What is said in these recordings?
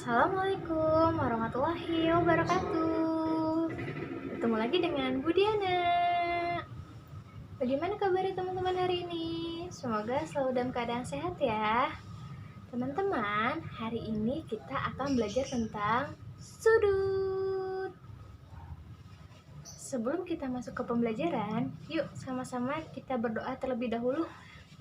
Assalamualaikum warahmatullahi wabarakatuh. Ketemu lagi dengan Bu Diana. Bagaimana kabar teman-teman hari ini? Semoga selalu dalam keadaan sehat ya. Teman-teman, hari ini kita akan belajar tentang sudut. Sebelum kita masuk ke pembelajaran, yuk sama-sama kita berdoa terlebih dahulu.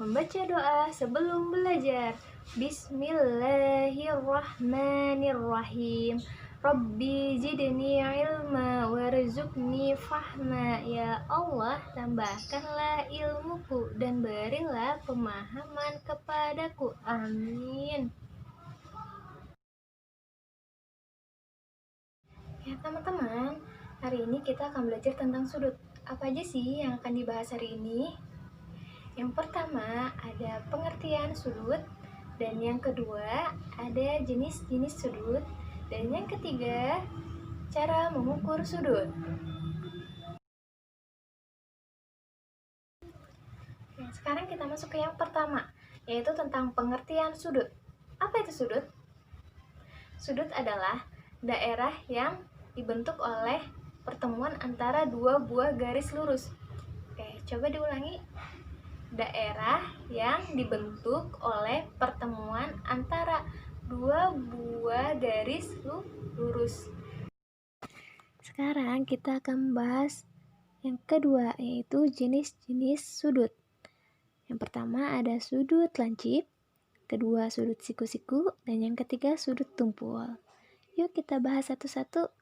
Membaca doa sebelum belajar. Bismillahirrahmanirrahim. Rabbi zidni ilma warzuqni fahma. Ya Allah, tambahkanlah ilmuku dan berilah pemahaman kepadaku. Amin. Ya teman-teman, hari ini kita akan belajar tentang sudut. Apa aja sih yang akan dibahas hari ini? Yang pertama ada pengertian sudut, dan yang kedua ada jenis-jenis sudut, dan yang ketiga cara mengukur sudut. Nah, sekarang kita masuk ke yang pertama, yaitu tentang pengertian sudut. Apa itu sudut? Sudut adalah daerah yang dibentuk oleh pertemuan antara dua buah garis lurus. Oke, coba diulangi. Daerah yang dibentuk oleh pertemuan antara dua buah garis lurus. Sekarang kita akan membahas yang kedua, yaitu jenis-jenis sudut. Yang pertama ada sudut lancip, kedua sudut siku-siku, dan yang ketiga sudut tumpul. Yuk kita bahas satu-satu.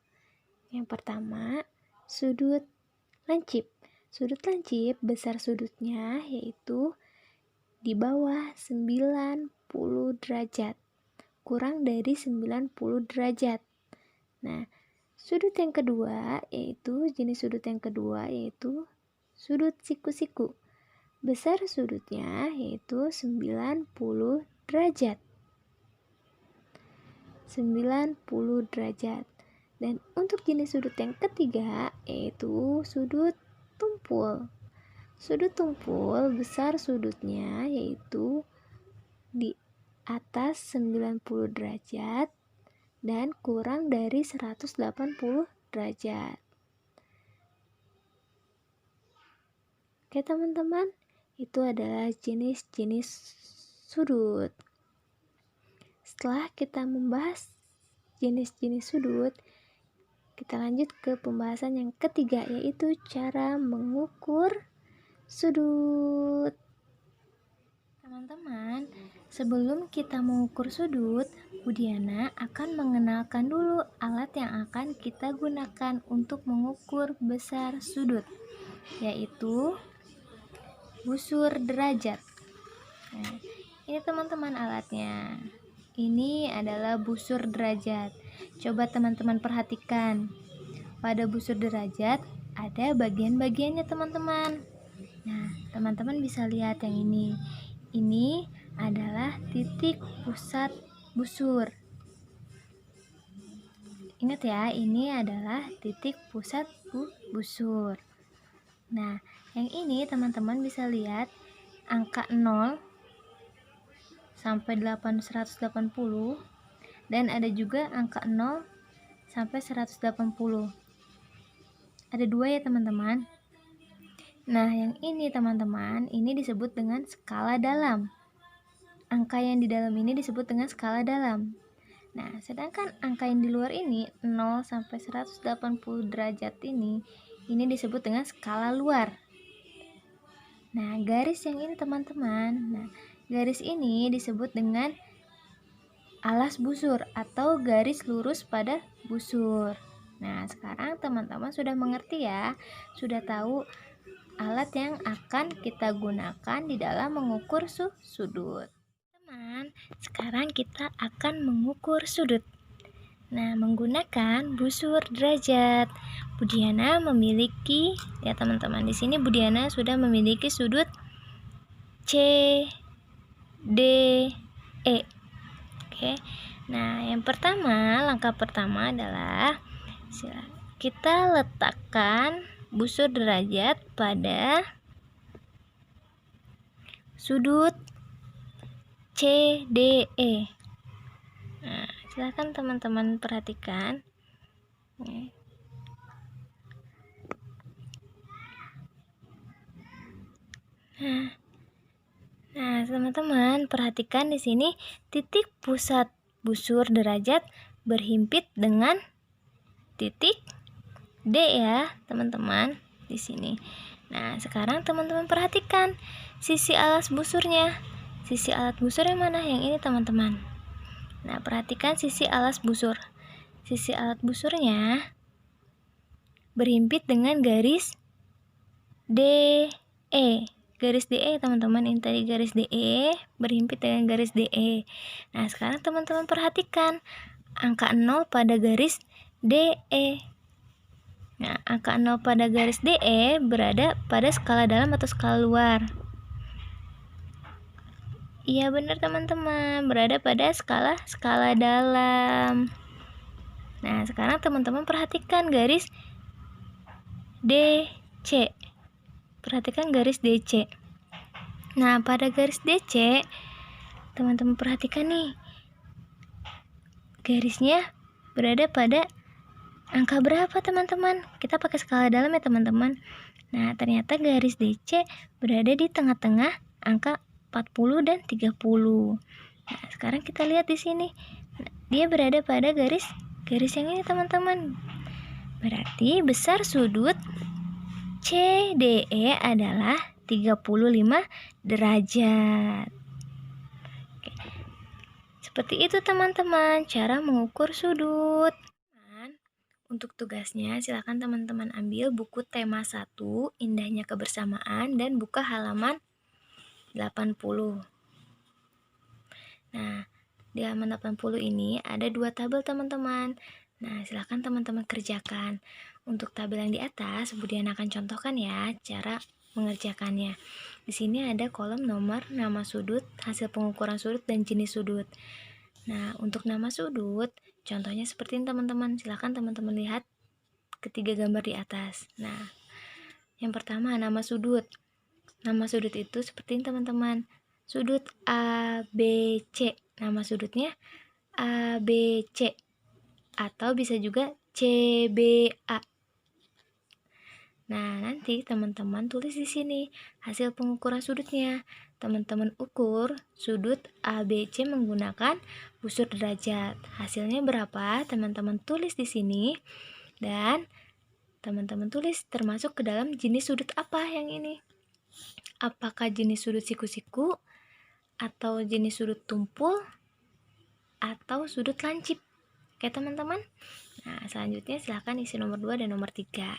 Yang pertama, sudut lancip. Sudut lancip besar sudutnya yaitu di bawah 90 derajat, kurang dari 90 derajat. Nah, sudut yang kedua yaitu jenis sudut yang kedua yaitu sudut siku-siku. Besar sudutnya yaitu 90 derajat. 90 derajat. Dan untuk jenis sudut yang ketiga yaitu sudut tumpul. Sudut tumpul besar sudutnya yaitu di atas 90 derajat dan kurang dari 180 derajat. Oke teman-teman, itu adalah jenis-jenis sudut. Setelah kita membahas jenis-jenis sudut, kita lanjut ke pembahasan yang ketiga, yaitu cara mengukur sudut. Teman-teman, sebelum kita mengukur sudut, Bu Diana akan mengenalkan dulu alat yang akan kita gunakan untuk mengukur besar sudut, yaitu busur derajat. Nah, ini teman-teman alatnya. Ini adalah busur derajat. Coba teman-teman perhatikan. Pada busur derajat ada bagian-bagiannya teman-teman. Nah, teman-teman bisa lihat yang ini. Ini adalah titik pusat busur. Ingat ya, ini adalah titik pusat busur. Nah, yang ini teman-teman bisa lihat angka 0 sampai 180 dan ada juga angka 0 sampai 180. Ada dua ya teman-teman. Nah, yang ini teman-teman, ini disebut dengan skala dalam. Angka yang di dalam ini disebut dengan skala dalam. Nah, sedangkan angka yang di luar ini 0 sampai 180 derajat ini disebut dengan skala luar. Nah, garis yang ini teman-teman. Nah, garis ini disebut dengan alas busur atau garis lurus pada busur. Nah, sekarang teman-teman sudah mengerti ya, sudah tahu alat yang akan kita gunakan di dalam mengukur sudut. Teman, sekarang kita akan mengukur sudut. Nah, menggunakan busur derajat. Bu Diana memiliki, ya teman-teman, di sini Bu Diana sudah memiliki sudut C, D, E. Oke. Nah, yang pertama, langkah pertama adalah kita letakkan busur derajat pada sudut CDE. Nah, Silahkan teman-teman perhatikan. Nah, teman-teman perhatikan di sini titik pusat busur derajat berhimpit dengan titik D ya, teman-teman di sini. Nah, sekarang teman-teman perhatikan sisi alas busurnya. Sisi alas busur yang mana? Yang ini, teman-teman. Nah, perhatikan sisi alas busur. Sisi alas busurnya berhimpit dengan garis DE. Garis DE, teman-teman. Ini tadi garis DE berhimpit dengan garis DE. Nah, sekarang teman-teman perhatikan angka 0 pada garis DE. Nah, angka 0 pada garis DE berada pada skala dalam atau skala luar? Iya, benar teman-teman, berada pada skala dalam. Nah, sekarang teman-teman perhatikan garis DC. Perhatikan garis DC. Nah, pada garis DC, teman-teman perhatikan nih, garisnya berada pada angka berapa, teman-teman? Kita pakai skala dalam ya, teman-teman. Nah, ternyata garis DC berada di tengah-tengah angka 40 dan 30. Nah, sekarang kita lihat di sini. Dia berada pada garis yang ini, teman-teman. Berarti besar sudut CDE adalah 35 derajat. Oke. Seperti itu, teman-teman, cara mengukur sudut. Untuk tugasnya, silakan teman-teman ambil buku tema 1, Indahnya Kebersamaan, dan buka halaman 80. Nah, di halaman 80 ini ada 2 tabel, teman-teman. Nah, silakan teman-teman kerjakan. Untuk tabel yang di atas, Budian akan contohkan ya cara mengerjakannya. Di sini ada kolom nomor, nama sudut, hasil pengukuran sudut, dan jenis sudut. Nah, untuk nama sudut, contohnya seperti ini, teman-teman. Silakan teman-teman lihat ketiga gambar di atas. Nah, yang pertama nama sudut. Nama sudut itu seperti ini, teman-teman. Sudut ABC. Nama sudutnya ABC. Atau bisa juga CBA. Nah, nanti teman-teman tulis di sini hasil pengukuran sudutnya. Teman-teman ukur sudut ABC menggunakan busur derajat. Hasilnya berapa? Teman-teman tulis di sini. Dan teman-teman tulis termasuk ke dalam jenis sudut apa yang ini. Apakah jenis sudut siku-siku, atau jenis sudut tumpul, atau sudut lancip? Oke, teman-teman. Nah, selanjutnya silahkan isi nomor 2 dan nomor 3.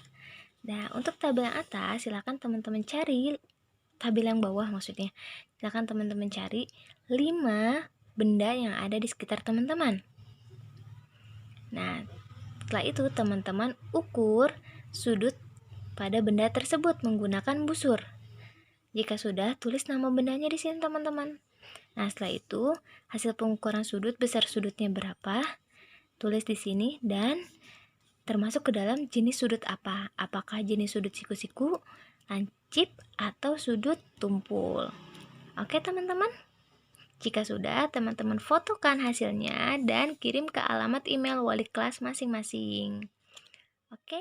Nah, untuk tabel yang atas, silakan teman-teman cari, tabel yang bawah maksudnya, silakan teman-teman cari 5 benda yang ada di sekitar teman-teman. Nah, setelah itu teman-teman ukur sudut pada benda tersebut menggunakan busur. Jika sudah, tulis nama bendanya di sini, teman-teman. Nah, setelah itu hasil pengukuran sudut, besar sudutnya berapa, tulis di sini, dan termasuk ke dalam jenis sudut apa. Apakah jenis sudut siku-siku, lancip, atau sudut tumpul. Oke, teman-teman. Jika sudah, teman-teman fotokan hasilnya dan kirim ke alamat email wali kelas masing-masing. Oke.